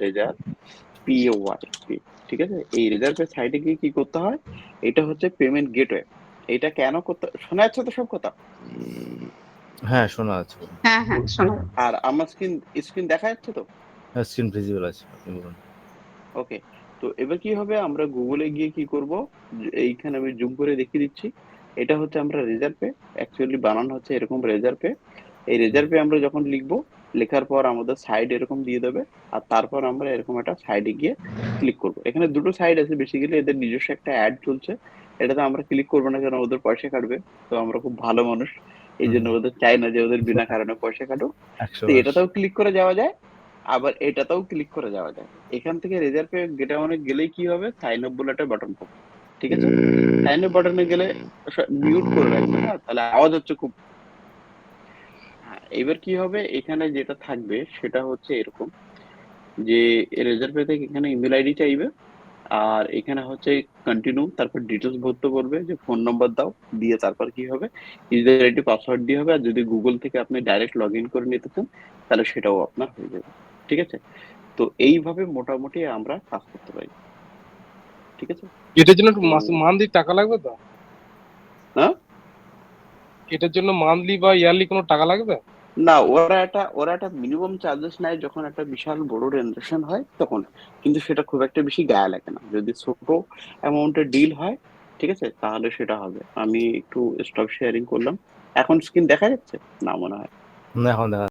রেজার PAY, ঠিক আছে? এই রেজার পে সাইটে গিয়ে কি করতে হয়, এটা হচ্ছে পেমেন্ট গেটওয়ে। এটা কেন করতে, শোনা যাচ্ছে তো সব কথা? হ্যাঁ শোনা আছে। হ্যাঁ হ্যাঁ শোনো। আর আমার স্ক্রিন দেখা যাচ্ছে তো? হ্যাঁ স্ক্রিন ভিজিবল আছে, আপনি বলুন। ওকে, তো এবার কি হবে, আমরা গুগলে গিয়ে কি করব, এইখানে আমি জুম করে দেখিয়ে দিচ্ছি। এটা হচ্ছে আমরা রেজার পে, অ্যাকচুয়ালি বানানো হচ্ছে এরকম রেজার পে। এই রেজার পে আমরা যখন লিখবো, লেখার পর আমাদের সাইড এরকম দিয়ে দেবে, আর তারপর আমরা এরকম একটা সাইডে গিয়ে ক্লিক করব। এখানে দুটো সাইড আছে, বেসিক্যালি এদের নিজস্ব একটা অ্যাড চলছে, এটাতে আমরা ক্লিক করবো না, কারণ ওদের পয়সা কাটবে। তো আমরা খুব ভালো মানুষ, এই জন্য ওদের চাই না যে ওদের বিনা কারণে পয়সা কাটুক। 100 তো এটাতেও ক্লিক করে যাওয়া যায়, আবার এটাতেও ক্লিক করে যাওয়া যায়। এখান থেকে রেজার পে গেটা অনেক গেলেই কি হবে, সাইন আপ বলে একটা বাটন পাবো, ঠিক আছে? সাইন আপ বাটনে গেলে মিউট করে রাখবে, হ্যাঁ, তাহলে আওয়াজ হচ্ছে খুব। হ্যাঁ, এবার কি হবে, এখানে যেটা থাকবে সেটা হচ্ছে এরকম, যে রেজার পে থেকে এখানে ইমেল আইডি চাইবে, আর এখানে হচ্ছে কন্টিনিউ, তারপর ডিটেলস ভরতে বলবে, যে ফোন নাম্বার দাও, দিয়ে তারপর কি হবে, ইউজার আইডি পাসওয়ার্ড দিয়ে হবে। আর যদি গুগল থেকে আপনি ডাইরেক্ট লগ ইন করে নিতে চান, তাহলে সেটাও আপনার হয়ে যাবে, ঠিক আছে? তো এইভাবে মোটামুটি আমরা কাজ করতে পারি, ঠিক আছে? এটার জন্য একটু তো মান্থলি টাকা লাগবে তো? না এটার জন্য মান্থলি বা ইয়ারলি কোনো টাকা লাগবে? না, ওরা একটা মিনিমাম চার্জেস নেয় যখন একটা বিশাল বড় ট্রানজাকশন হয় তখন, কিন্তু সেটা খুব একটা বেশি গায়ে লাগে না। যদি ছোট অ্যামাউন্টের ডিল হয়, ঠিক আছে, তাহলে সেটা হবে। আমি একটু স্টপ শেয়ারিং করলাম। এখন স্ক্রিন দেখা যাচ্ছে না মনে হয়? না এখন দেখা